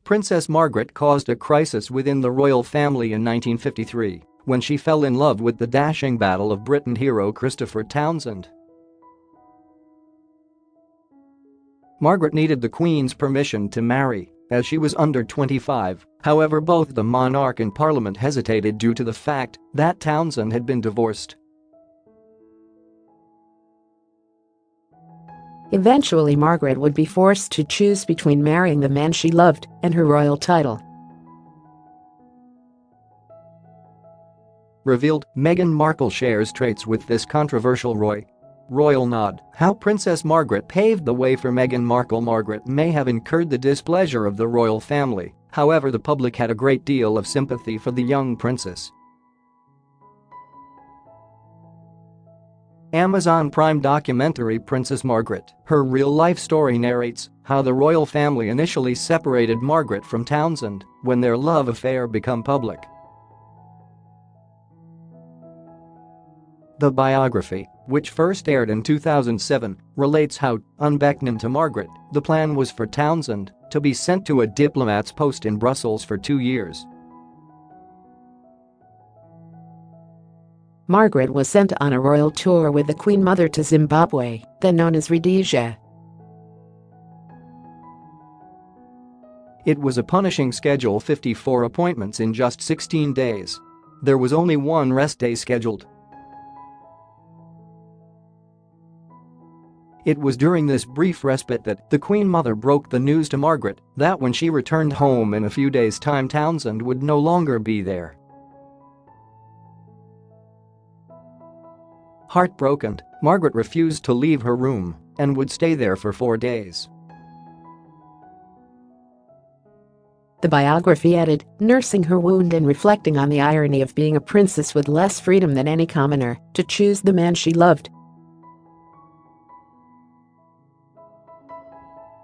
Princess Margaret caused a crisis within the royal family in 1953 when she fell in love with the dashing Battle of Britain hero Christopher Townsend. Margaret needed the Queen's permission to marry, as she was under 25, however both the monarch and Parliament hesitated due to the fact that Townsend had been divorced. Eventually Margaret would be forced to choose between marrying the man she loved and her royal title. Revealed, Meghan Markle shares traits with this controversial royal nod. How Princess Margaret paved the way for Meghan Markle. Margaret may have incurred the displeasure of the royal family, however the public had a great deal of sympathy for the young princess. Amazon Prime documentary Princess Margaret, her real-life story narrates how the royal family initially separated Margaret from Townsend when their love affair became public. The biography, which first aired in 2007, relates how, unbeknown to Margaret, the plan was for Townsend to be sent to a diplomat's post in Brussels for 2 years. Margaret was sent on a royal tour with the Queen Mother to Zimbabwe, then known as Rhodesia. It was a punishing schedule, 54 appointments in just 16 days. There was only one rest day scheduled. It was during this brief respite that the Queen Mother broke the news to Margaret that when she returned home in a few days' time Townsend would no longer be there. Heartbroken, Margaret refused to leave her room and would stay there for 4 days. The biography added, nursing her wound and reflecting on the irony of being a princess with less freedom than any commoner to choose the man she loved.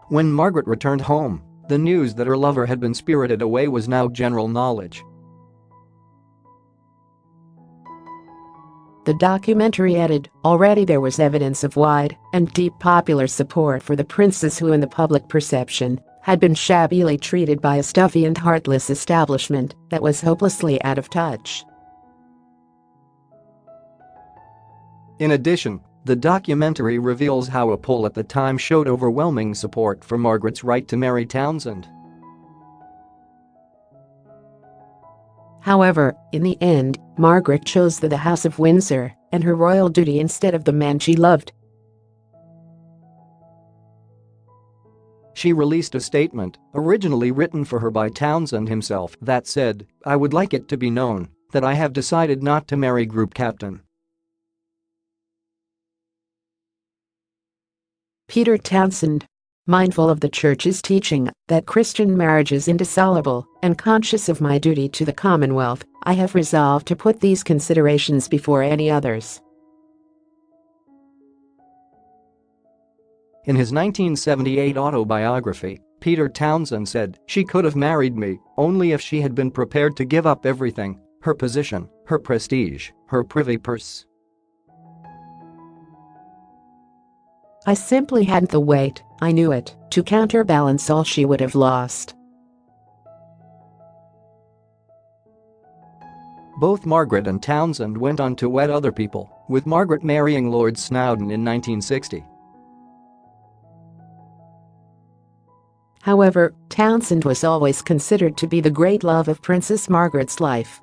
When Margaret returned home, the news that her lover had been spirited away was now general knowledge. The documentary added, already there was evidence of wide and deep popular support for the princess who in the public perception had been shabbily treated by a stuffy and heartless establishment that was hopelessly out of touch. In addition, the documentary reveals how a poll at the time showed overwhelming support for Margaret's right to marry Townsend. However, in the end, Margaret chose the House of Windsor and her royal duty instead of the man she loved. She released a statement, originally written for her by Townsend himself, that said, "I would like it to be known that I have decided not to marry Group Captain." Peter Townsend. Mindful of the Church's teaching that Christian marriage is indissoluble and conscious of my duty to the Commonwealth, I have resolved to put these considerations before any others. In his 1978 autobiography, Peter Townsend said, "She could have married me only if she had been prepared to give up everything, her position, her prestige, her privy purse. I simply hadn't the weight, I knew it, to counterbalance all she would have lost." Both Margaret and Townsend went on to wed other people, with Margaret marrying Lord Snowdon in 1960. However, Townsend was always considered to be the great love of Princess Margaret's life.